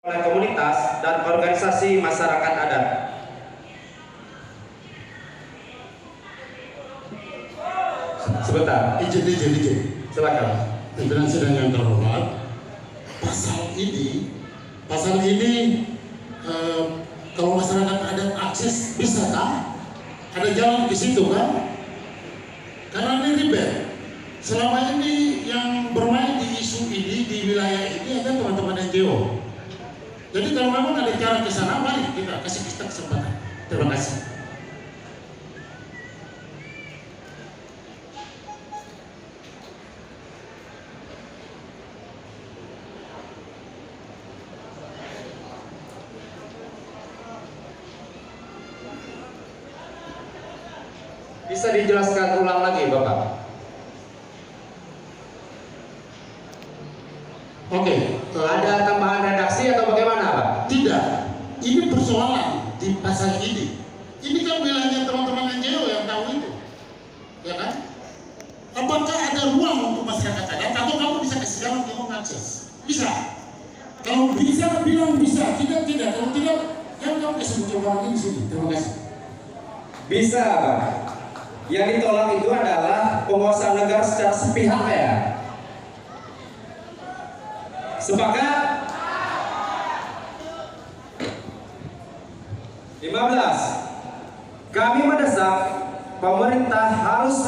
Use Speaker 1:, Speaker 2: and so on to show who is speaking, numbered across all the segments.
Speaker 1: oleh komunitas dan organisasi masyarakat adat. Sebentar.
Speaker 2: Izin.
Speaker 1: Silakan.
Speaker 2: Pimpinan sidang yang terhormat, pasal ini kalau masyarakat adat akses bisa kan? Ada jalan ke situ kan? Karena ini ribet. Selama ini yang bermain di isu ini di wilayah ini ada teman-teman NGO. Jadi kalau memang ada cara ke sana, mari kita kasih kesempatan. Terima kasih.
Speaker 1: Bisa dijelaskan ulang lagi, Bapak?
Speaker 2: Oke.
Speaker 1: Ada tambahan redaksi atau bagaimana, Pak?
Speaker 2: Tidak. Ini persoalan di pasal ini. Ini kan wilayahnya teman-teman NGO yang tahu itu, ya kan? Apakah ada ruang untuk masyarakat adat atau kamu bisa kasih jalan untuk mengakses? Bisa. Kalau bisa bilang bisa, tidak. Kalau tidak, yang kamu kasih coba lagi di sini. Terima kasih.
Speaker 1: Bisa, Pak. Yang ditolak itu adalah penguasaan negara secara sepihak, ya. Sepakat? 15. Kami mendesak pemerintah harus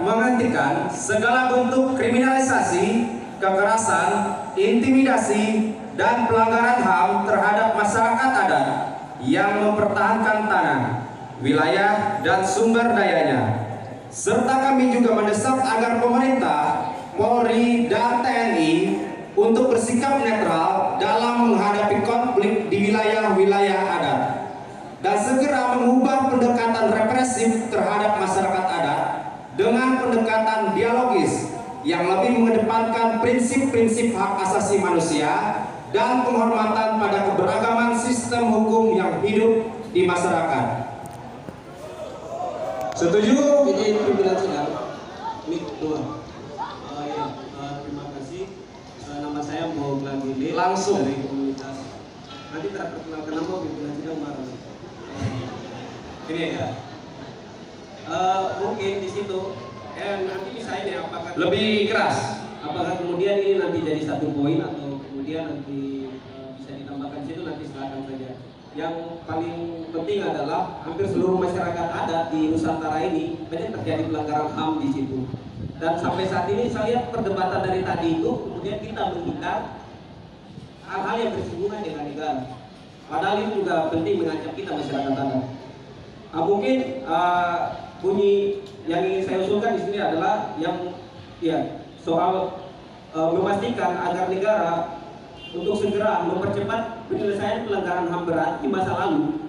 Speaker 1: menghentikan segala bentuk kriminalisasi, kekerasan, intimidasi, dan pelanggaran HAM terhadap masyarakat adat yang mempertahankan tanah, wilayah, dan sumber dayanya. Serta kami juga mendesak agar pemerintah, Polri, dan TNI untuk bersikap netral dalam menghadapi konflik di wilayah-wilayah adat dan segera mengubah pendekatan represif terhadap masyarakat adat dengan pendekatan dialogis yang lebih mengedepankan prinsip-prinsip hak asasi manusia dan penghormatan pada keberagaman sistem hukum yang hidup di masyarakat. Setuju?
Speaker 3: Izin pimpinan sidang. Mik 2. Terima kasih. Nama saya Mbok Gile
Speaker 1: Langsung
Speaker 3: dari komunitas. Nanti terperkenalkan nama pimpinan sidang baru. Ini ya. Mungkin di situ nanti bisa ini apakah
Speaker 1: lebih keras.
Speaker 3: Apakah kemudian ini nanti jadi satu poin atau kemudian nanti bisa ditambahkan situ, nanti silakan saja. Yang paling penting adalah hampir seluruh masyarakat adat di Nusantara ini banyak terjadi pelanggaran HAM di situ. Dan sampai saat ini saya lihat perdebatan dari tadi itu kemudian kita menghindar hal-hal yang bersinggungan dengan negara. Padahal itu juga penting mengancam kita masyarakat adat. Mungkin bunyi yang ingin saya usulkan di sini adalah yang soal memastikan agar negara untuk segera mempercepat penyelesaian pelanggaran HAM berat di masa lalu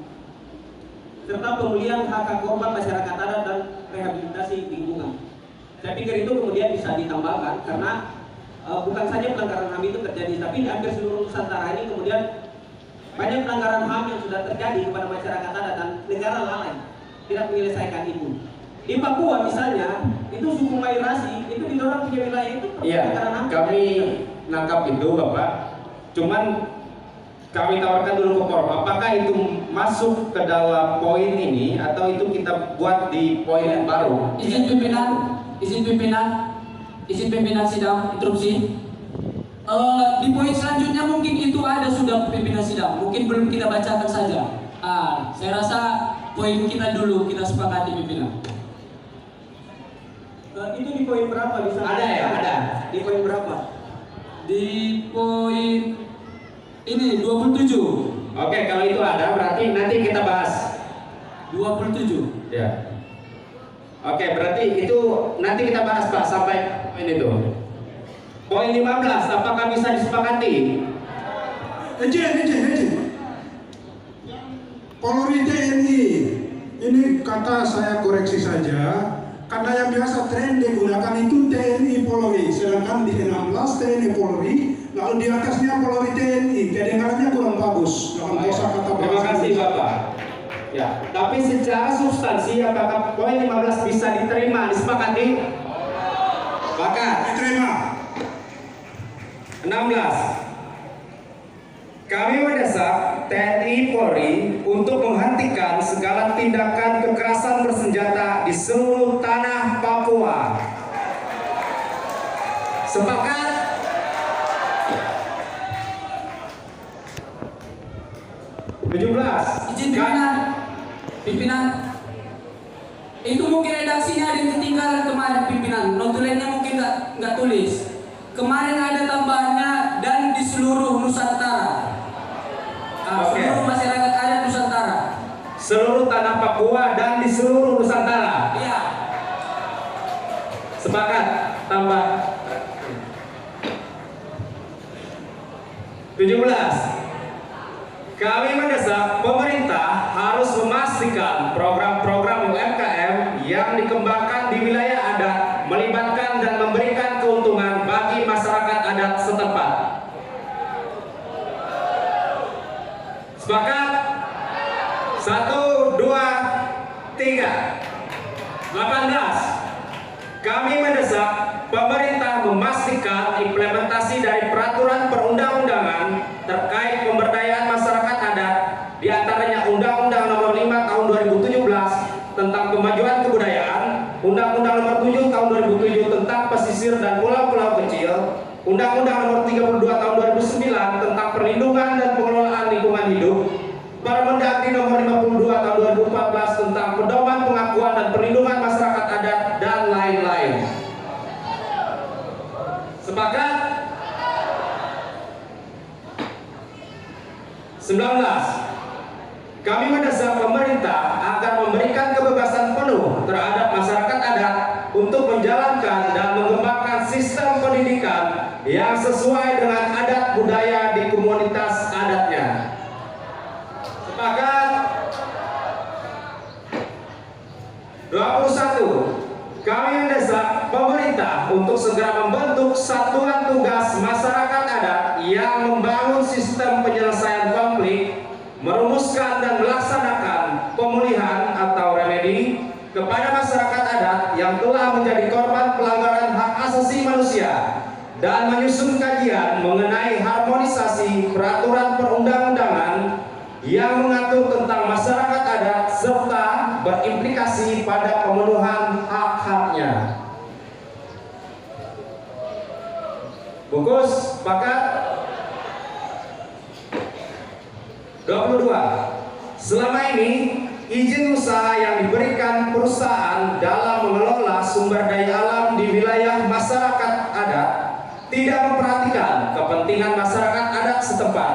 Speaker 3: serta pemulihan hak korban masyarakat adat dan rehabilitasi lingkungan. Saya pikir itu kemudian bisa ditambahkan karena bukan saja pelanggaran HAM itu terjadi, tapi di hampir seluruh Nusantara ini kemudian banyak pelanggaran HAM yang sudah terjadi kepada masyarakat adat dan negara lalai tidak menyelesaikan itu. Di Papua misalnya, itu suku Mairasi itu di dalam punya wilayah itu pelanggaran HAM.
Speaker 1: Kami nangkap itu, Bapak. Cuman kami tawarkan dulu ke Forum, apakah itu masuk ke dalam poin ini atau itu kita buat di poin yang baru?
Speaker 4: Izin pimpinan sidang interupsi. Di poin selanjutnya mungkin itu ada sudah pimpinan sidang, mungkin belum kita bacakan saja. Saya rasa poin kita dulu kita sepakati pimpinan.
Speaker 3: Itu di poin berapa bisa?
Speaker 1: Ada ya, ada.
Speaker 3: Di poin berapa?
Speaker 4: Di poin ini 27.
Speaker 1: Oke, kalau itu ada berarti nanti kita bahas.
Speaker 4: 27.
Speaker 1: Ya. Oke, berarti itu nanti kita bahas, Pak, sampai poin itu. Poin 15, apakah bisa disepakati?
Speaker 5: Izin. Polri TNI, ini kata saya koreksi saja, karena yang biasa tren digunakan itu TNI Polri, sedangkan di 16 TNI Polri, lalu di atasnya Polri TNI, kedengarannya kurang bagus dalam kosakata bahasa.
Speaker 1: Terima kasih, Bapak. Ya, tapi secara substansi apakah poin 15 bisa diterima, disepakati? Sepakat.
Speaker 5: Diterima.
Speaker 1: 16. Kami mendesak TNI Polri untuk menghentikan segala tindakan kekerasan bersenjata di seluruh tanah Papua. Sepakat?
Speaker 4: Izin pimpinan. Itu mungkin redaksinya ada yang ketinggalan kemarin pimpinan. Notulennya mungkin nggak tulis. Kemarin ada tambahannya dan di seluruh Nusantara. Seluruh masyarakat adat Nusantara.
Speaker 1: Seluruh tanah Papua dan di seluruh Nusantara.
Speaker 4: Iya.
Speaker 1: Sepakat? Tambah 17. Kami mendesak pemerintah harus memastikan program-program UMKM yang dikembangkan di wilayah adat melibatkan dan memberikan keuntungan bagi masyarakat adat setempat. Sepakat? 1, 2, 3. 18. Kami mendesak pemerintah memastikan implementasi dari peraturan perundang-undangan terkait pemberdayaan masyarakat adat, di antaranya Undang-Undang Nomor 5 Tahun 2017 tentang kemajuan kebudayaan, Undang-Undang Nomor 7 Tahun 2007 tentang pesisir dan pulau-pulau kecil, Undang-Undang Nomor 32 Tahun 2009 tentang perlindungan dan pengelolaan lingkungan hidup, Permendagri Nomor 52 Tahun 2014 tentang pedoman pengakuan dan perlindungan masyarakat adat, dan lain-lain. Sepakat? 19. Kami mendesak pemerintah agar memberikan kebebasan penuh terhadap masyarakat adat untuk menjalankan dan mengembangkan sistem pendidikan yang sesuai dengan adat budaya di komunitas adatnya. Sepakat? 21. Kami mendesak pemerintah untuk segera membentuk satuan tugas masyarakat adat yang membangun sistem penyelesaian konflik, merumuskan dan melaksanakan pemulihan atau remedi kepada masyarakat adat yang telah menjadi korban pelanggaran hak asasi manusia, dan menyusun kajian mengenai harmonisasi peraturan perundang-undangan yang mengatur tentang masyarakat adat serta berimplikasi pada pemenuhan hak-haknya. Bungkus, sepakat? 22. Selama ini, izin usaha yang diberikan perusahaan dalam mengelola sumber daya alam di wilayah masyarakat adat tidak memperhatikan kepentingan masyarakat adat setempat.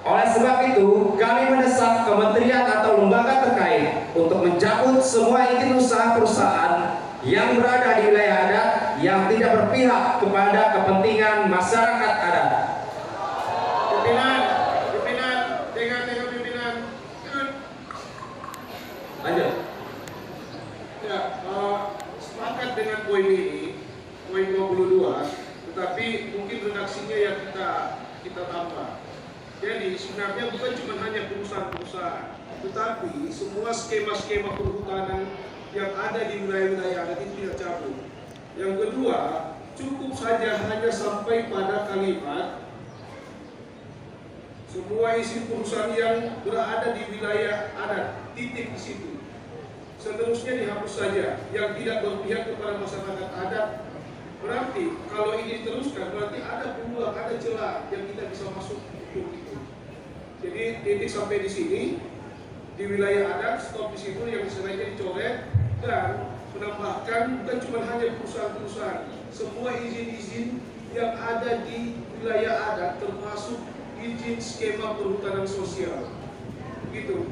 Speaker 1: Oleh sebab itu, kami mendesak kementerian atau lembaga terkait untuk mencabut semua izin usaha perusahaan yang berada di wilayah adat yang tidak berpihak kepada kepentingan masyarakat adat.
Speaker 6: Pimpinan, dengan pimpinan.
Speaker 1: Lanjut.
Speaker 6: Ya, sepakat dengan poin ini, poin 22, tetapi mungkin redaksinya yang kita tambah. Jadi sebenarnya bukan cuma hanya perusahaan-perusahaan, tetapi semua skema-skema perhutanan yang ada di wilayah-wilayah adat itu tidak cabut. Yang kedua, cukup saja hanya sampai pada kalimat semua isi perusahaan yang berada di wilayah adat, titik di situ. Seterusnya dihapus saja, yang tidak berpihak kepada masyarakat adat. Berarti kalau ini diteruskan, berarti ada peluang, ada celah yang kita bisa masuk untuk itu. Jadi titik sampai di sini, di wilayah adat, stop di situ, yang sengaja dicoret, dan menambahkan bukan cuma hanya perusahaan-perusahaan, semua izin-izin yang ada di wilayah adat, termasuk izin skema perhutanan sosial. Begitu.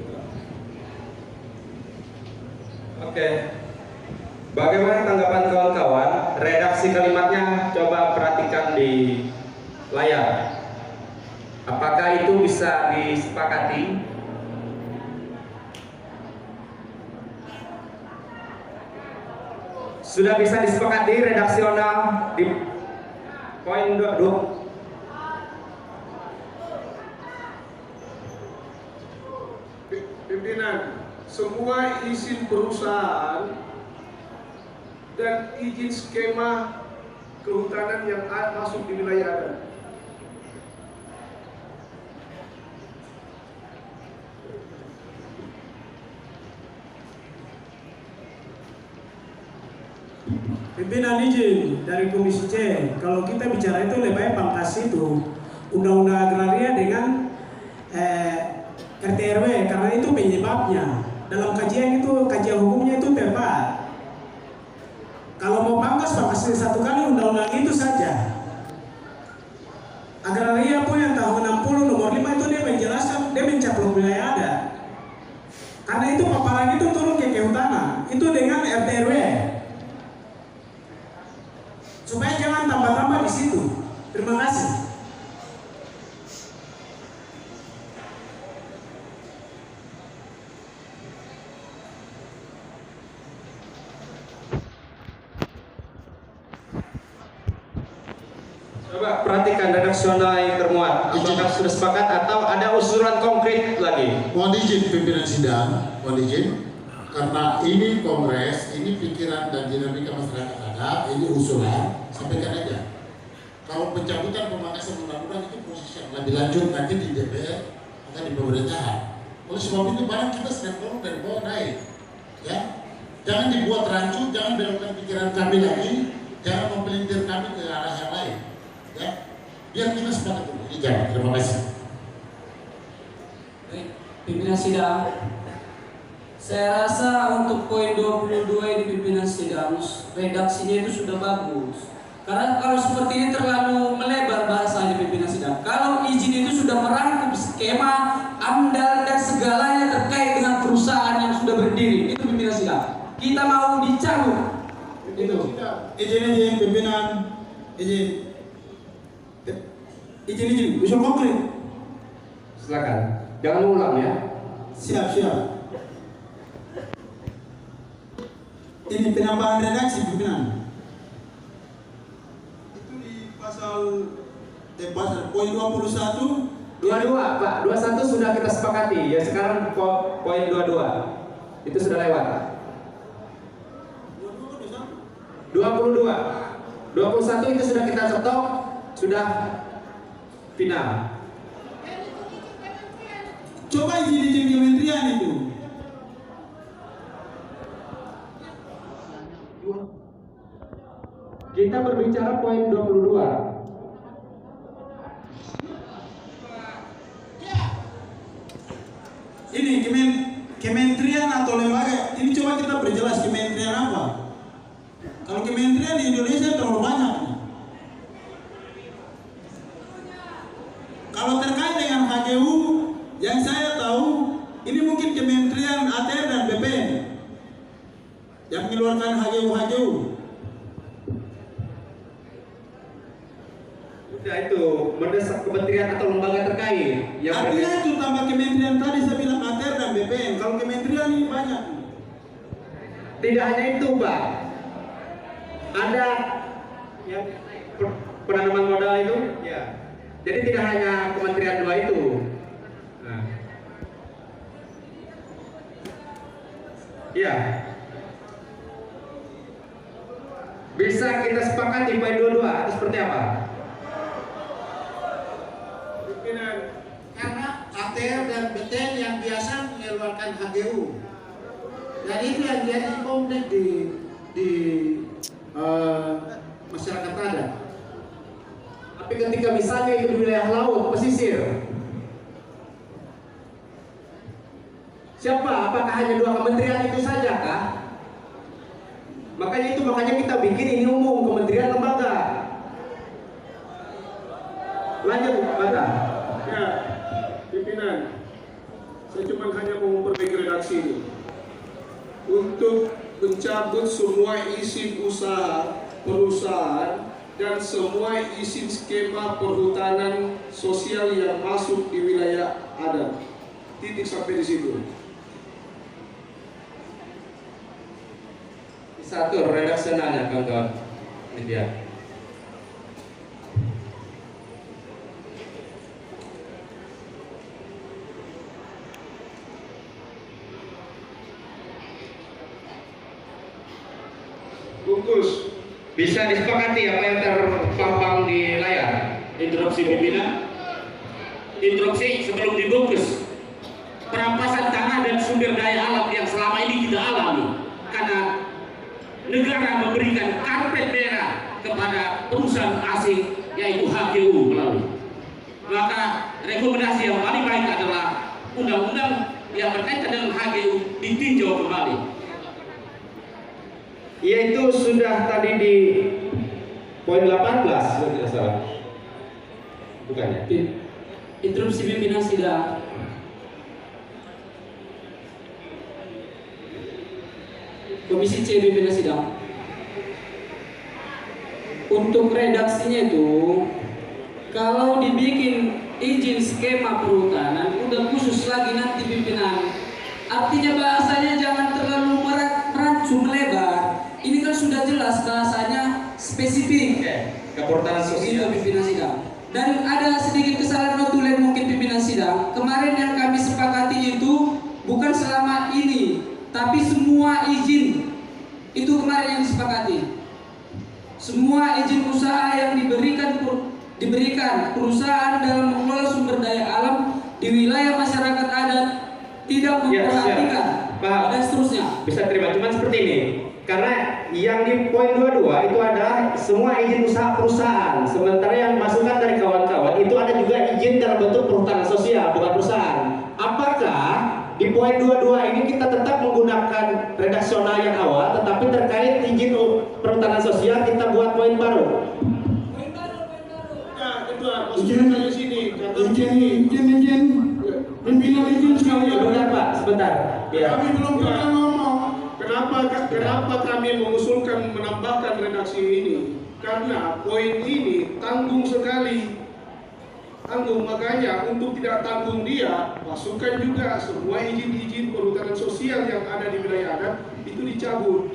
Speaker 1: Oke. Bagaimana tanggapan kawan-kawan? Redaksi kalimatnya coba perhatikan di layar. Apakah itu bisa disepakati? Sudah bisa disepakati redaksional di poin 2.
Speaker 6: Pimpinan, semua izin perusahaan dan izin skema kehutanan yang masuk di wilayah adat.
Speaker 5: Pimpinan izin dari Komisi C, kalau kita bicara itu lebih baik pangkas itu undang-undang agraria dengan RT RW karena itu penyebabnya. Dalam kajian itu, kajian hukumnya itu tepat. Kalau mau pangkas satu kali undang-undang itu saja. Agraria pun yang tahun 60 nomor 5 itu dia menjelaskan, dia mencaplok wilayah adat. Karena itu paparan itu turun ke kehutanan, itu dengan RT RW. Supaya jangan tambah-tambah di situ. Terima kasih.
Speaker 1: Coba perhatikan redaksional yang termuat. Apakah sudah sepakat atau ada usulan konkret lagi?
Speaker 2: Mohon izin pimpinan sidang, mohon izin. Karena ini kongres, ini pikiran dan dinamika masyarakat adat, ini usulan, sampaikan aja. Kalau pencabutan pemangkasan undang-undang itu proses yang lebih lanjut nanti di DPR atau di pemerintahan. Oleh sebab itu barang kita sedang dorong dari bawah naik, ya. Jangan dibuat rancu, jangan belokkan pikiran kami lagi, jangan mempelintir kami ke arah yang lain, ya. Biar kita sepakat dulu. Ijazah, terima kasih.
Speaker 4: Baik, pimpinan sidang. Saya rasa untuk poin 22 ini pimpinan sidang, redaksinya itu sudah bagus. Karena kalau seperti ini terlalu melebar bahasanya pimpinan sidang. Kalau izin itu sudah merangkum skema, amdal dan segalanya terkait dengan perusahaan yang sudah berdiri, itu pimpinan sidang. Kita mau dicabut. Itu.
Speaker 5: Izin pimpinan, izin, usul konkret.
Speaker 1: Silakan. Jangan ulang ya.
Speaker 5: Siap. Ini penambahan redaksi pimpinan. Itu di pasal poin 21.
Speaker 1: 22, Pak. 21 sudah kita sepakati. Ya sekarang poin 22. Itu sudah lewat. 22. 21 itu sudah kita cetok, sudah final.
Speaker 5: Coba izin kementerian itu.
Speaker 1: Kita berbicara poin 22.
Speaker 5: Ini kementerian atau lembaga. Ini coba kita perjelas kementerian apa. Kalau kementerian di Indonesia terlalu banyak. Kalau terkait dengan HGU, yang saya tahu ini mungkin Kementerian ATR dan BPN yang mengeluarkan HGU.
Speaker 1: Sudah itu mendesak kementerian atau lembaga terkait.
Speaker 5: Artinya itu tambah kementerian tadi saya bilang ATR dan BPN. Kalau kementerian ini banyak.
Speaker 1: Tidak hanya itu, Pak. Ada yang penanaman modal itu, ya. Jadi tidak hanya kementerian dua itu. Nah. Ya. Bisa kita sepakati poin 22 atau seperti apa?
Speaker 6: Pimpinan,
Speaker 2: Karena ATR dan BTN yang biasa mengeluarkan HGU, dan itu yang jadi konflik di masyarakat adat.
Speaker 1: Tapi ketika misalnya itu di wilayah laut, pesisir, siapa? Apakah hanya dua kementerian itu saja kah? Makanya kita bikin ini umum, kementerian lembaga. Lanjut, Pak.
Speaker 6: ya, pimpinan, saya cuma hanya mau memperbaiki redaksi ini. Untuk mencabut semua izin usaha perusahaan dan semua izin skema perhutanan sosial yang masuk di wilayah adat. Titik sampai di situ.
Speaker 1: Satu redaksionalnya, kawan-kawan. Ini dia.
Speaker 6: Bungkus.
Speaker 1: Bisa disepakati apa yang terpampang di layar?
Speaker 7: Interupsi pimpinan. Interupsi sebelum dibungkus. Perampasan tanah dan sumber daya alam yang selama ini kita alami karena negara memberikan karpet merah kepada perusahaan asing yaitu HGU melalui. Maka rekomendasi yang paling baik adalah undang-undang yang berkaitan dengan HGU ditinjau kembali.
Speaker 1: Yaitu sudah tadi di poin 18 kalau tidak salah. Bukan ya?
Speaker 4: Interupsi pimpinan sidang. Komisi C pimpinan sidang. Untuk redaksinya itu, kalau dibikin izin skema perhutanan udah khusus lagi nanti pimpinan. Artinya bahasanya jangan terlalu merancu melebar. Ini kan sudah jelas bahasanya spesifik.
Speaker 1: Keperhutanan
Speaker 4: Itu
Speaker 1: sosial.
Speaker 4: pimpinan sidang. Dan ada sedikit kesalahan notulen mungkin pimpinan sidang. Kemarin yang kami sepakati itu bukan selama ini, tapi semua izin. Itu kemarin yang disepakati. Semua izin usaha yang diberikan perusahaan dalam mengelola sumber daya alam di wilayah masyarakat adat tidak memperhatikan dan seterusnya.
Speaker 1: Bisa terima, cuman seperti ini. Karena yang di poin 22 itu ada semua izin usaha perusahaan. Sementara yang masukan dari kawan-kawan itu ada juga izin dalam bentuk perhutanan sosial, bukan perusahaan. Apakah di poin 22 ini kita tetap menggunakan redaksional yang awal, tetapi terkait izin perhutanan sosial kita buat poin baru?
Speaker 6: Ya, kedua, maksudnya dari sini.
Speaker 5: Izin pimpinan izin sekali.
Speaker 1: Sebentar Pak, sebentar. Biar.
Speaker 5: Kami belum pernah ngomong.
Speaker 6: Kenapa kami mengusulkan menambahkan redaksi ini? Karena poin ini tanggung sekali. Tanggung, makanya untuk tidak tanggung dia, masukkan juga semua izin-izin perhutanan sosial yang ada di wilayah adat itu dicabut.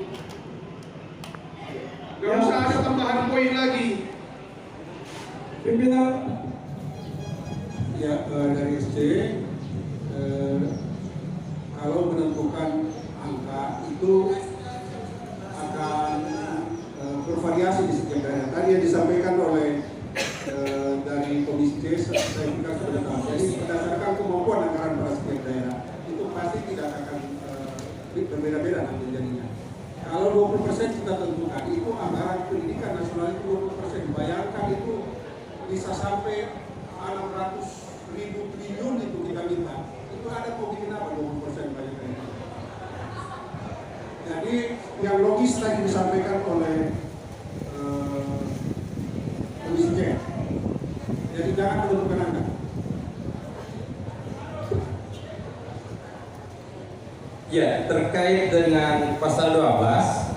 Speaker 6: Gak usah ada tambahan poin lagi.
Speaker 5: Pimpinan ya dari SC kalau menentukan angka itu akan bervariasi di setiap daerah. Tadi yang disampaikan oleh dari Komisi C saya pikir sudah tahu. Jadi berdasarkan kemampuan anggaran pada setiap daerah itu pasti tidak akan berbeda-beda nanti jadinya. Kalau 20% kita tentukan itu anggaran pendidikan nasional itu 20%. Bayangkan itu bisa sampai 600.000 triliun itu kita minta. Itu ada kemungkinan apa 20% banyak daerah. Jadi yang logis tadi disampaikan oleh Komisi C. Jadi jangan menentukan angka.
Speaker 1: Ya, terkait dengan pasal 12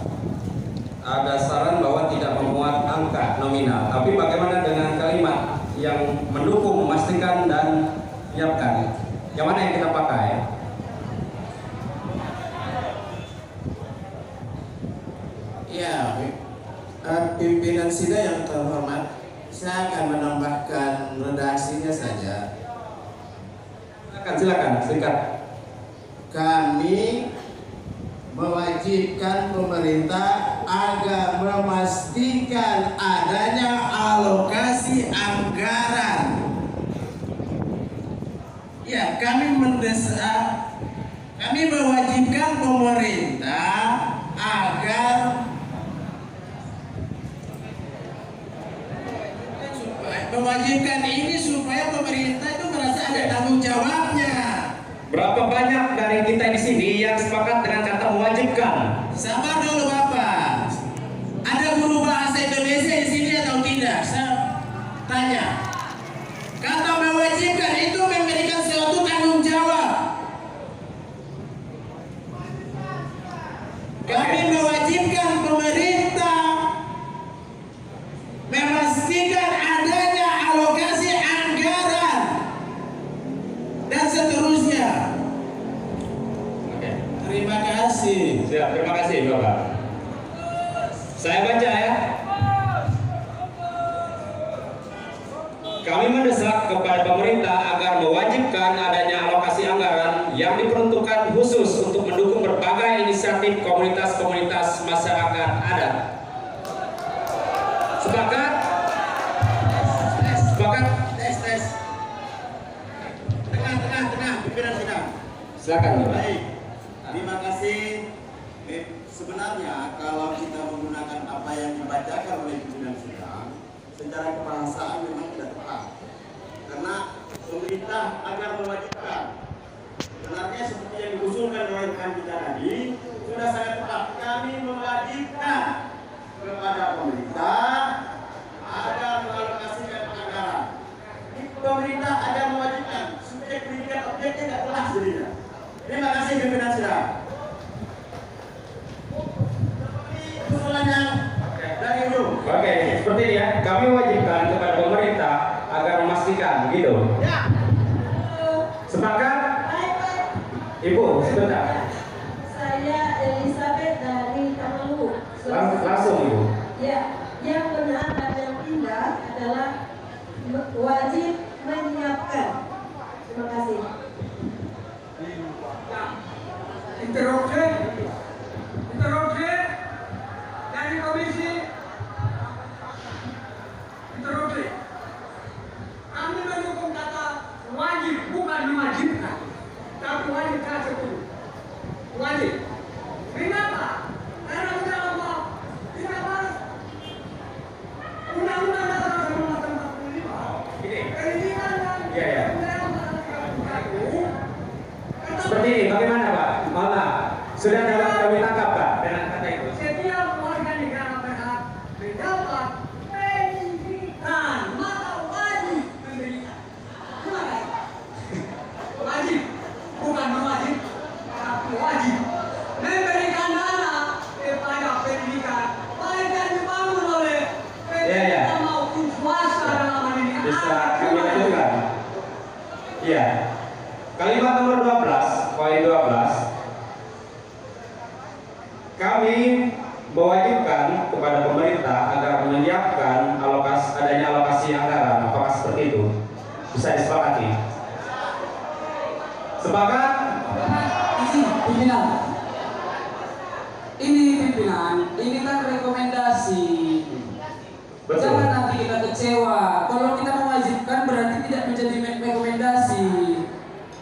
Speaker 1: ada saran bahwa tidak memuat angka nominal. Tapi bagaimana dengan kalimat yang mendukung, memastikan dan menyiapkan? Yang mana yang kita pakai?
Speaker 8: Ya, pimpinan sidang yang terhormat, saya akan menambahkan redaksinya saja.
Speaker 1: Silakan, singkat.
Speaker 8: Kami mewajibkan pemerintah agar memastikan adanya alokasi anggaran. Ya, kami mewajibkan pemerintah agar mewajibkan ini supaya pemerintah itu merasa ada tanggung jawabnya.
Speaker 1: Berapa banyak dari kita di sini yang sepakat dengan kata mewajibkan?
Speaker 8: Sabar dulu Bapak. Ada guru bahasa Indonesia di sini atau tidak? Saya tanya. Kata mewajibkan itu memberikan suatu tanggung jawab. Kami mewajibkan pemerintah memastikan adanya alokasi anggaran dan seterusnya. Terima kasih.
Speaker 1: Siap, terima kasih Bapak. Saya baca ya. Kami mendesak kepada pemerintah agar mewajibkan adanya alokasi anggaran yang diperuntukkan khusus untuk mendukung berbagai inisiatif komunitas-komunitas masyarakat adat. Sepakat? Sepakat?
Speaker 8: Tes. Tengah, pimpinan sidang.
Speaker 1: Silakan Bapak.
Speaker 8: Baik. Terima kasih. Sebenarnya sebenarnya kalau kita menggunakan apa yang dibacakan oleh pimpinan sidang secara kebahasaan memang tidak tepat, karena pemerintah agar mewajibkan, sebenarnya seperti yang diusulkan oleh rekan kita tadi sudah sangat tepat. Kami mewajibkan kepada pemerintah agar mengalokasikan anggaran. Pemerintah agar mewajibkan subjek pendidikan objeknya tidak jelas jadinya. Terima kasih pimpinan sidang. Usulannya dari ujung.
Speaker 1: Oke, seperti ini ya. Kami mewajibkan kepada pemerintah agar memastikan, gitu.
Speaker 8: Ya.
Speaker 1: Sepakat? Ibu, sebentar.
Speaker 9: Saya Elizabeth dari Tamalu.
Speaker 1: Langsung Ibu.
Speaker 9: Ya, yang benar dan yang tidak adalah wajib menyiapkan. Terima kasih.
Speaker 10: Interupsi dari komisi. Interupsi. Kami mendukung kata wajib, bukan mewajibkan, tapi wajib saja dulu. Wajib. Kenapa? Karena Undang-Undang Dasar 1945. Pendidikan dan
Speaker 1: Seperti ini, bagaimana Pak? Malah sudah dapat kami tangkap Pak dengan kata itu.
Speaker 10: setiap warga negara berhak mendapat pendidikan, maka wajib memberikan. Gimana? Wajib, bukan mewajib, tapi wajib memberikan dana kepada pendidikan, baik yang dibangun oleh pemerintah maupun swasta dalam hal ini.
Speaker 1: Bisa kami lanjutkan? Iya. Kalimat nomor 12, poin 12. Kami mewajibkan kepada pemerintah agar menyiapkan adanya alokasi anggaran. Apakah seperti itu? Bisa disepakati? Sepakat?
Speaker 4: Pimpinan. Ini pimpinan, ini kan rekomendasi.
Speaker 1: Betul.
Speaker 4: Jangan nanti kita kecewa. Kalau kita mewajibkan berarti tidak menjadi rekomendasi.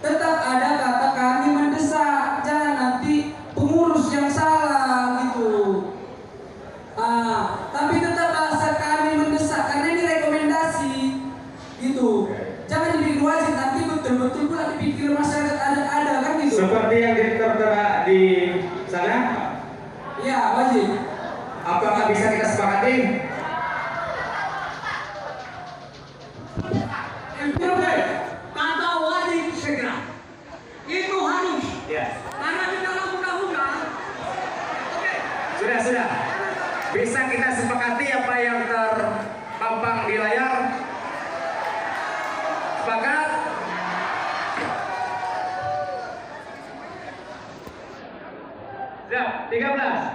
Speaker 4: Tetap ada kata kami mendesak. Jangan nanti pengurus yang salah gitu. Tapi tetap bahasa kami mendesak karena ini rekomendasi gitu. Jangan dibikin wajib, nanti betul-betul pula dipikir masyarakat ada kan gitu.
Speaker 1: Seperti yang tertera di sana?
Speaker 4: Ya, wajib.
Speaker 1: Apakah bisa kita sepakati?
Speaker 10: Kata wajib segera itu harus,
Speaker 1: Ya.
Speaker 10: karena di dalam undang-undang.
Speaker 1: Sudah. Bisa kita sepakati apa yang terpampang di layar? Sepakat? Siap, 13.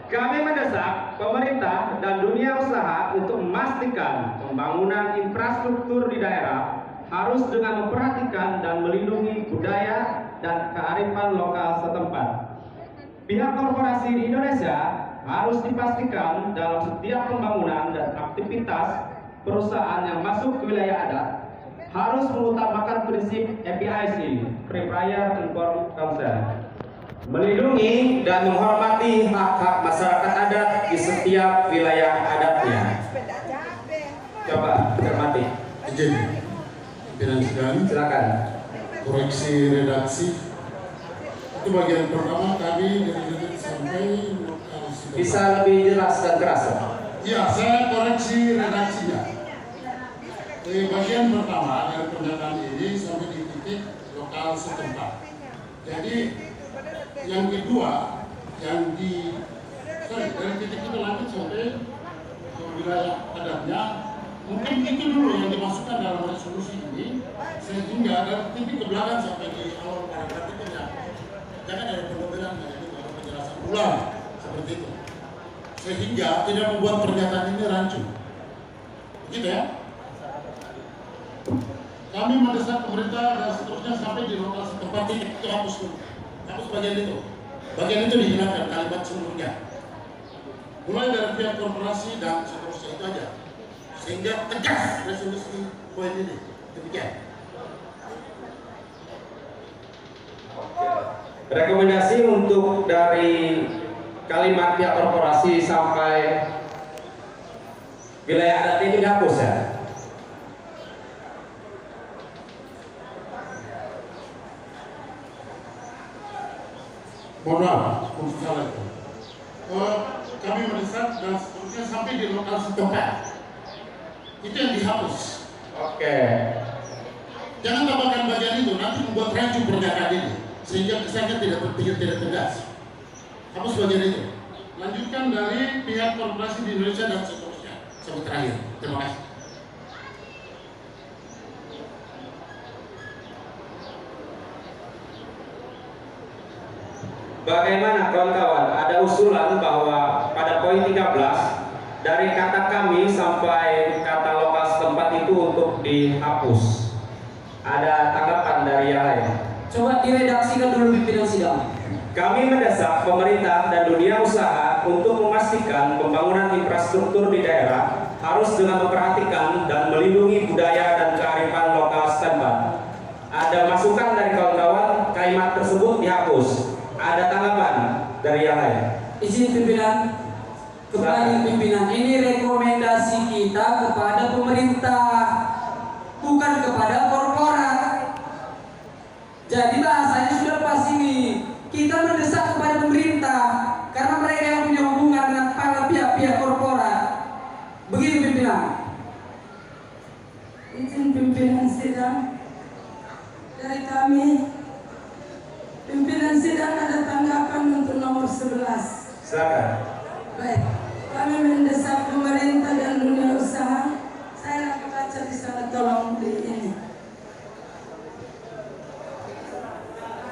Speaker 1: Kami mendesak pemerintah dan dunia usaha untuk memastikan pembangunan infrastruktur di daerah harus dengan memperhatikan dan melindungi budaya dan kearifan lokal setempat. Pihak korporasi di Indonesia harus dipastikan dalam setiap pembangunan dan aktivitas perusahaan yang masuk ke wilayah adat harus mengutamakan prinsip PPIC, Free Prior Informed Consent, melindungi dan menghormati hak-hak masyarakat adat di setiap wilayah adatnya. Coba cermati.
Speaker 2: Izin, pimpinan sidang,
Speaker 1: Silakan.
Speaker 2: koreksi redaksi. Itu bagian pertama kami dari detik sampai lokasi.
Speaker 1: Bisa lebih jelas dan keras.
Speaker 2: Ya, saya koreksi redaksinya. Bagian pertama dari pernyataan ini sampai di titik lokal setempat. Jadi yang kedua yang dari titik itu lanjut sampai ke wilayah adatnya, mungkin itu dulu yang dimasukkan dalam resolusi ini, sehingga dari titik ke belakang sampai di awal paragraf itu jangan ada pembelaan, ada penjelasan ulang seperti itu, sehingga tidak membuat pernyataan ini rancu, begitu ya. Kami mendesak pemerintah dan seterusnya sampai di lokal setempat itu hapus dulu. Hapus bagian itu dihilangkan kalimat seluruhnya. Mulai dari pihak korporasi dan seterusnya itu aja, sehingga tegas resolusi poin ini. Demikian.
Speaker 1: Rekomendasi untuk dari kalimat pihak korporasi sampai wilayah adat itu dihapus ya.
Speaker 2: Mohon maaf, untuk salah itu. Kami mendesak dan seterusnya sampai di lokal setempat. Itu yang dihapus.
Speaker 1: Oke.
Speaker 2: Jangan tambahkan bagian itu, nanti membuat rancu pernyataan ini sehingga kesannya tidak tegas. Hapus bagian itu. Lanjutkan dari pihak korporasi di Indonesia dan seterusnya. Sampai terakhir. Terima kasih.
Speaker 1: Bagaimana kawan-kawan? Ada usulan bahwa pada poin 13 dari kata kami sampai kata lokal setempat itu untuk dihapus. Ada tanggapan dari yang lain?
Speaker 4: Coba diredaksikan dulu pimpinan sidang.
Speaker 1: Kami mendesak pemerintah dan dunia usaha untuk memastikan pembangunan infrastruktur di daerah harus dengan memperhatikan dan melindungi budaya dan kearifan lokal setempat. Ada masukan dari kawan-kawan, kalimat tersebut dihapus. Ada tanggapan dari yang lain?
Speaker 4: Izin pimpinan, kembali pimpinan, ini rekomendasi kita kepada pemerintah, bukan kepada korporat. Jadi bahasanya sudah pas ini. Kita mendesak kepada pemerintah karena mereka yang punya hubungan dengan para pihak-pihak korporat. Begitu pimpinan.
Speaker 9: Izin pimpinan sidang dari kami. Pimpinan sidang ada tanggapan untuk nomor 11.
Speaker 1: Silakan.
Speaker 9: Baik, kami mendesak pemerintah dan dunia usaha. Saya akan baca di sana, tolong di ini.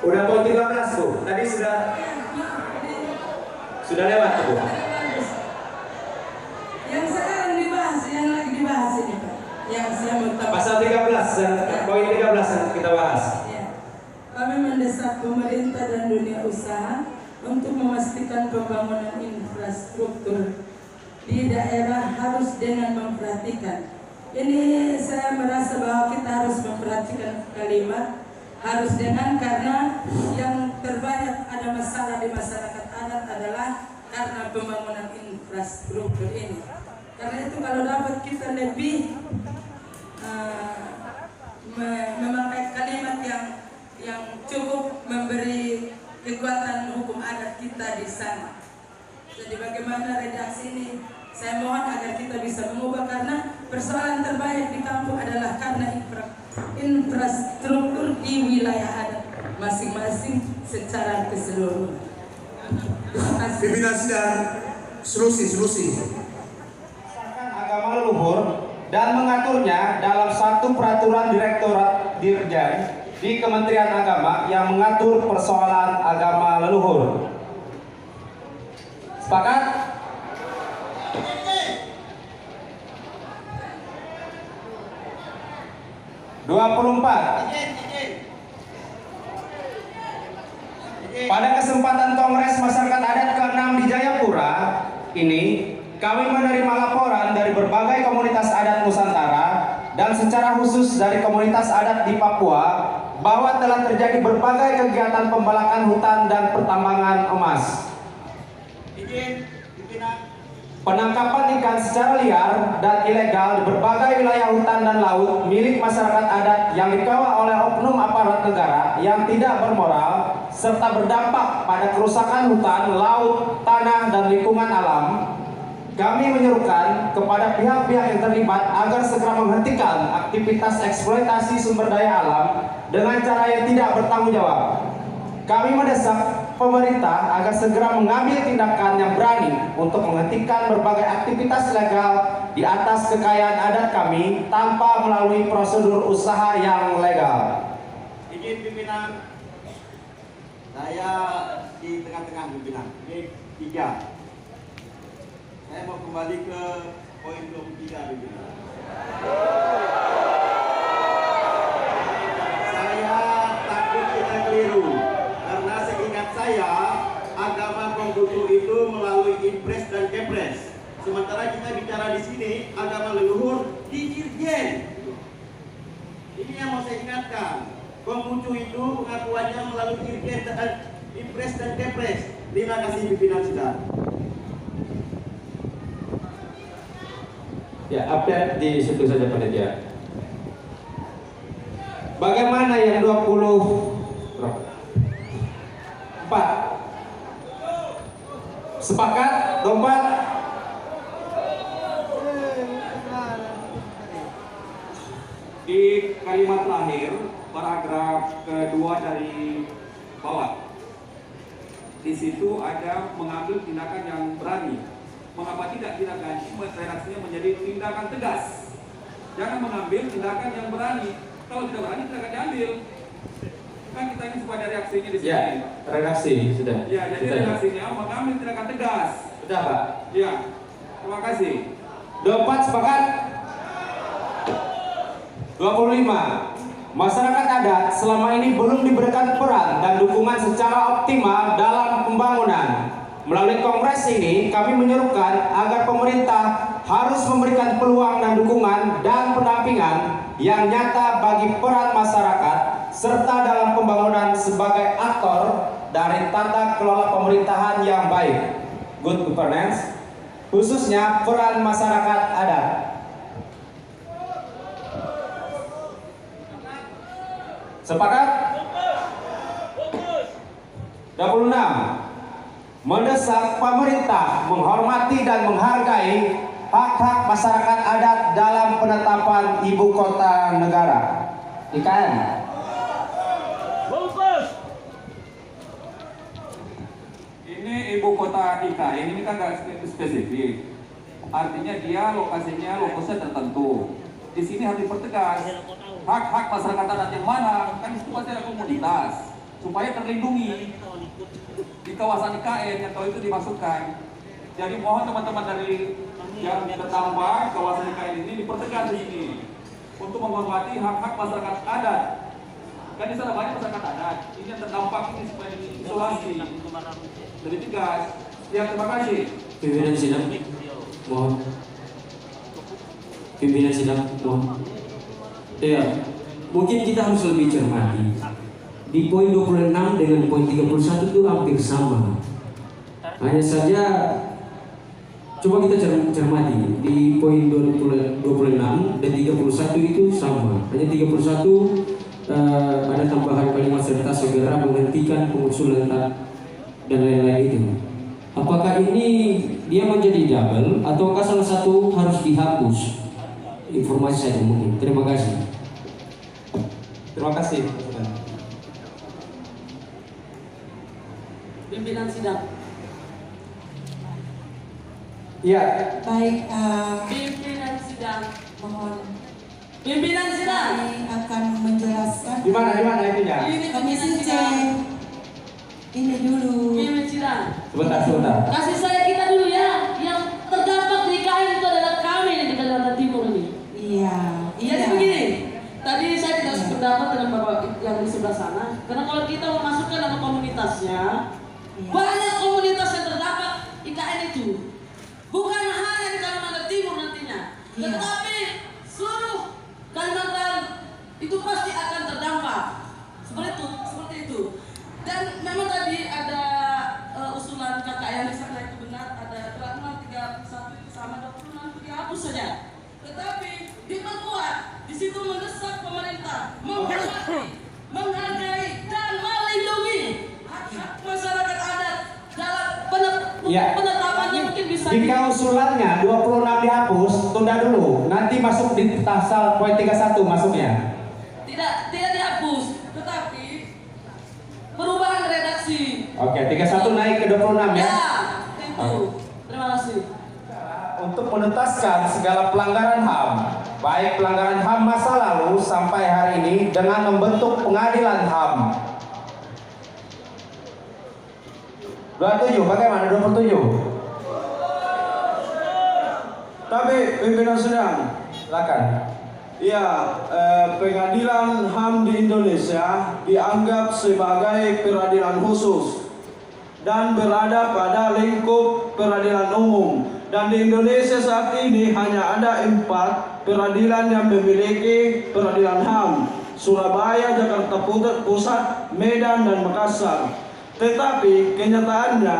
Speaker 1: Udah poin 13 Bu, tadi sudah lewat Bu.
Speaker 9: Yang sekarang dibahas, yang lagi dibahas ini Pak. Yang saya mau tambah.
Speaker 1: Pasal 13, poin 13 yang kita bahas.
Speaker 9: Kami mendesak pemerintah dan dunia usaha untuk memastikan pembangunan infrastruktur di daerah harus dengan memperhatikan. Ini saya merasa bahwa kita harus memperhatikan kalimat harus dengan, karena yang terbanyak ada masalah di masyarakat adat adalah karena pembangunan infrastruktur ini. Karena itu kalau dapat kita lebih memakai kalimat yang cukup memberi kekuatan hukum adat kita di sana. Jadi bagaimana redaksi ini? Saya mohon agar kita bisa mengubah, karena persoalan terbanyak di kampung adalah karena infrastruktur di wilayah adat masing-masing secara keseluruhan.
Speaker 10: Pimpinan sidang, solusi.
Speaker 1: Agama leluhur dan mengaturnya dalam satu peraturan Direktorat Dirjen di Kementerian Agama yang mengatur persoalan agama leluhur. Sepakat? Pada kesempatan Kongres Masyarakat Adat ke-6 di Jayapura ini, kami menerima laporan dari berbagai komunitas adat Nusantara dan secara khusus dari komunitas adat di Papua bahwa telah terjadi berbagai kegiatan pembalakan hutan dan pertambangan emas. Penangkapan ikan secara liar dan ilegal di berbagai wilayah hutan dan laut milik masyarakat adat yang dikawal oleh oknum aparat negara yang tidak bermoral serta berdampak pada kerusakan hutan, laut, tanah, dan lingkungan alam. Kami menyerukan kepada pihak-pihak yang terlibat agar segera menghentikan aktivitas eksploitasi sumber daya alam dengan cara yang tidak bertanggung jawab. Kami mendesak pemerintah agar segera mengambil tindakan yang berani untuk menghentikan berbagai aktivitas legal di atas kekayaan adat kami tanpa melalui prosedur usaha yang legal.
Speaker 11: Izin pimpinan, saya di tengah-tengah pimpinan. Ini 3. Saya mau kembali ke poin 23 pimpinan. Saya takut kita keliru. Karena seingat saya, agama Konghucu itu melalui impres dan kepres. Sementara kita bicara di sini, agama leluhur di Dirjen. Ini yang mau saya ingatkan. Konghucu itu pengakuannya melalui Dirjen dan Impres dan Kepres. Terima kasih pimpinan sidang.
Speaker 1: Ya, update di situ saja panitia. Bagaimana yang 24? Sepakat? 24?
Speaker 12: Di kalimat terakhir, paragraf kedua dari bawah, di situ ada mengambil tindakan yang berani. Mengapa tidak tindakan ini redaksinya menjadi tindakan tegas? Jangan mengambil tindakan yang berani. Kalau tidak berani tidak akan diambil. Kan kita ini supaya ada reaksinya di sini.
Speaker 1: Ya, redaksi sudah.
Speaker 12: Ya, jadi
Speaker 1: Sudah.
Speaker 12: redaksinya mengambil tindakan tegas.
Speaker 1: Sudah, Pak.
Speaker 12: Ya, terima kasih.
Speaker 1: 24 sepakat? 25. Masyarakat adat selama ini belum diberikan peran dan dukungan secara optimal dalam pembangunan. Melalui kongres ini, kami menyerukan agar pemerintah harus memberikan peluang dan dukungan dan pendampingan yang nyata bagi peran masyarakat serta dalam pembangunan sebagai aktor dari tata kelola pemerintahan yang baik, good governance, khususnya peran masyarakat adat. Sepakat? 26. Mendesak pemerintah menghormati dan menghargai hak-hak masyarakat adat dalam penetapan ibu kota negara. IKN.
Speaker 12: Ini ibu kota IKN ini kan nggak spesifik. Artinya dia lokasinya lokasinya tertentu. Di sini harus dipertegas hak-hak masyarakat adat yang mana, kan itu pasti ada komoditas supaya terlindungi di kawasan IKN yang kalau itu dimasukkan. Jadi mohon teman-teman dari yang terdampak kawasan IKN ini dipertegas di sini untuk menghormati hak-hak masyarakat adat. Kan di sana banyak masyarakat adat. Ini yang terdampak ini supaya diisolasi. Jadi tegas. Ya, terima kasih.
Speaker 3: Pimpinan sidang, mohon. Pimpinan sidang, mohon. Ya, mungkin kita harus lebih cermati. Di poin 26 dengan poin 31 itu hampir sama. Hanya saja coba kita cermati di poin 26 dan 31 itu sama. Hanya 31 ada tambahan kalimat serta segera menghentikan pengusulan dan lain-lain itu. Apakah ini dia menjadi double ataukah salah satu harus dihapus? Informasi saja mungkin. Terima kasih.
Speaker 1: Terima kasih.
Speaker 13: Pimpinan sidang.
Speaker 1: Iya.
Speaker 9: Baik,
Speaker 13: Pimpinan sidang.
Speaker 9: mohon.
Speaker 13: Pimpinan sidang.
Speaker 9: Kami akan menjelaskan.
Speaker 1: Di mana itunya?
Speaker 13: Ini
Speaker 9: Komisi
Speaker 13: pimpinan
Speaker 9: C.
Speaker 13: sidang.
Speaker 9: Ini dulu.
Speaker 13: Pimpinan sidang.
Speaker 1: Sebentar.
Speaker 13: Kasih saya kita dulu ya. Yang terdampak di IKN itu adalah kami di Kalimantan Timur ini.
Speaker 9: Iya.
Speaker 13: Jadi begini. Tadi saya tidak sependapat dengan Bapak yang di sebelah sana. Karena kalau kita memasukkan nama komunitasnya, banyak komunitas yang terdampak IKN itu. Bukan hanya di Kalimantan Timur nantinya, tetapi seluruh Kalimantan itu pasti akan terdampak. Seperti itu. Dan memang tadi ada usulan kakak yang di sana itu benar, ada 31 itu sama 26 itu dihapus saja. Tetapi diperkuat, di situ mendesak pemerintah menghormati, menghargai dan melindungi hak-hak masyarakat adat dalam penetapannya mungkin bisa.
Speaker 1: Jika usulannya 26 dihapus, tunda dulu. Nanti masuk di pasal poin 31 masuknya.
Speaker 13: Tidak dihapus, tetapi perubahan redaksi.
Speaker 1: Oke, 31 naik ke 26 ya.
Speaker 13: Ya, itu. Terima kasih.
Speaker 1: Untuk menuntaskan segala pelanggaran HAM, baik pelanggaran HAM masa lalu sampai hari ini dengan membentuk pengadilan HAM. 27, bagaimana 27?
Speaker 14: Tapi pimpinan sidang,
Speaker 1: silakan.
Speaker 14: Ya, pengadilan HAM di Indonesia dianggap sebagai peradilan khusus dan berada pada lingkup peradilan umum. Dan di Indonesia saat ini hanya ada 4 peradilan yang memiliki peradilan HAM: Surabaya, Jakarta Pusat, Medan, dan Makassar. Tetapi kenyataannya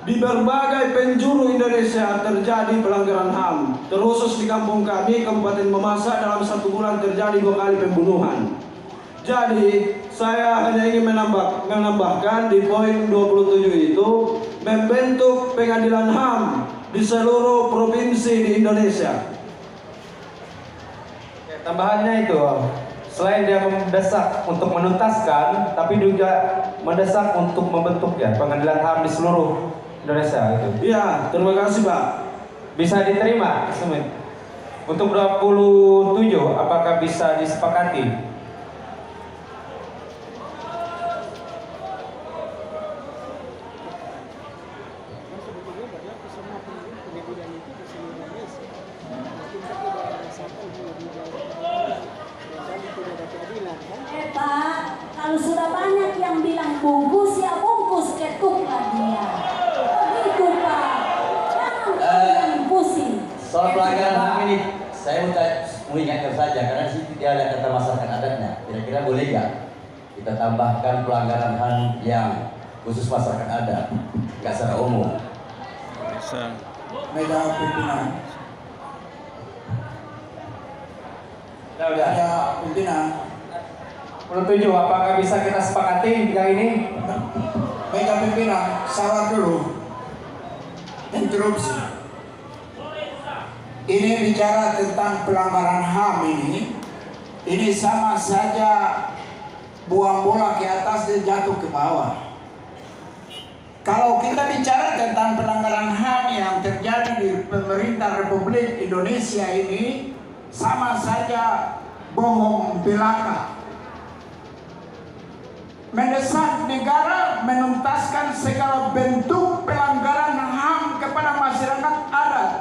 Speaker 14: di berbagai penjuru Indonesia terjadi pelanggaran HAM. Terkhusus di kampung kami, Kabupaten Mamasa, dalam 1 bulan terjadi 2 kali pembunuhan. Jadi saya hanya ingin menambahkan di poin 27 itu membentuk pengadilan HAM di seluruh provinsi di Indonesia.
Speaker 1: Tambahannya itu, selain dia mendesak untuk menuntaskan, tapi juga mendesak untuk membentuk ya pengadilan HAM di seluruh Indonesia itu.
Speaker 14: Iya, terima kasih Pak.
Speaker 1: Bisa diterima, Sumit. Untuk 27, apakah bisa disepakati?
Speaker 15: Pak, kalau sudah banyak yang bilang bungkus ya bungkus, ketuklah dia. Begitu Pak, jangan pusing.
Speaker 16: Soal pelanggaran HAM ini, saya mau ingatkan saja karena di situ dia ada kata masyarakat adatnya. Kira-kira boleh nggak kita tambahkan pelanggaran HAM yang khusus masyarakat adat, nggak secara umum?
Speaker 17: Bisa.
Speaker 18: Mega pimpinan.
Speaker 1: Udah.
Speaker 18: Ya pimpinan.
Speaker 1: 27, apakah bisa kita sepakati yang ini?
Speaker 18: Mega pimpinan, sabar dulu. Interupsi. Ini bicara tentang pelanggaran HAM ini sama saja buang bola ke atas dan jatuh ke bawah. Kalau kita bicara tentang pelanggaran HAM yang terjadi di pemerintah Republik Indonesia ini, sama saja bohong belaka. Mendesak negara menuntaskan segala bentuk pelanggaran HAM kepada masyarakat adat.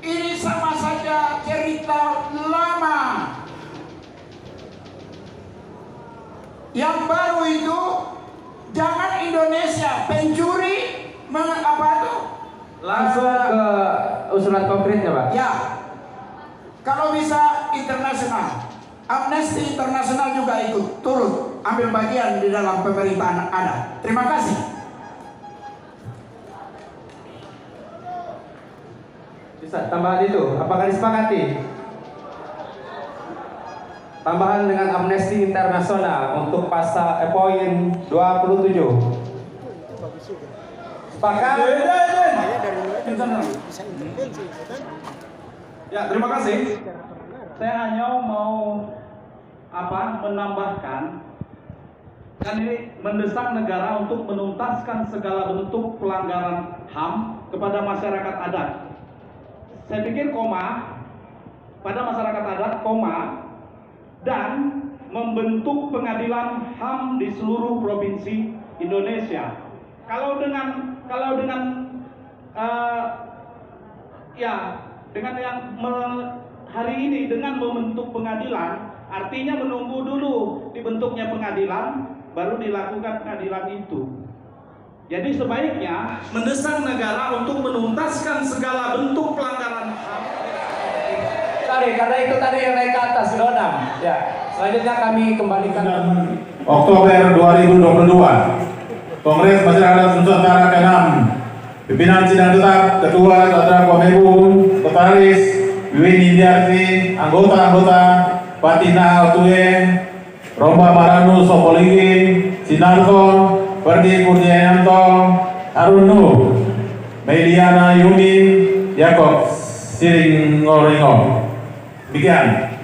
Speaker 18: Ini sama saja cerita lama. Yang baru itu, jangan Indonesia pencuri apa tuh?
Speaker 1: Langsung ke usulan konkretnya, Pak.
Speaker 18: Ya. Kalau bisa internasional. Amnesty Internasional juga ikut turut ambil bagian di dalam pemerintahan adat. Terima kasih.
Speaker 1: Bisa tambahan itu, apakah disepakati? Tambahan dengan Amnesty Internasional untuk pasal poin 27. Sepakat?
Speaker 5: Ya, terima kasih. Saya hanya mau menambahkan, kan ini mendesak negara untuk menuntaskan segala bentuk pelanggaran HAM kepada masyarakat adat. Saya pikir koma pada masyarakat adat, koma, dan membentuk pengadilan HAM di seluruh provinsi Indonesia. Kalau dengan hari ini dengan membentuk pengadilan, artinya menunggu dulu dibentuknya pengadilan, baru dilakukan pengadilan itu. Jadi sebaiknya mendesak negara untuk menuntaskan segala bentuk pelanggaran HAM.
Speaker 1: Karena itu tadi yang naik ke atas, Donam. Ya, selanjutnya kami kembalikan.
Speaker 19: Oktober 2022, Kongres Masyarakat Nusantara ke-6, pimpinan sidang tetap, Ketua Tatra Komebu, Sekretaris, Wiwin Indiarti, anggota-anggota, Patina Altue, Romba Maranu Sopoligi, Sinarko, Perdi Kurniayanto, Arunu, Mediana Yumin, Yakob Siringoringo. Demikian.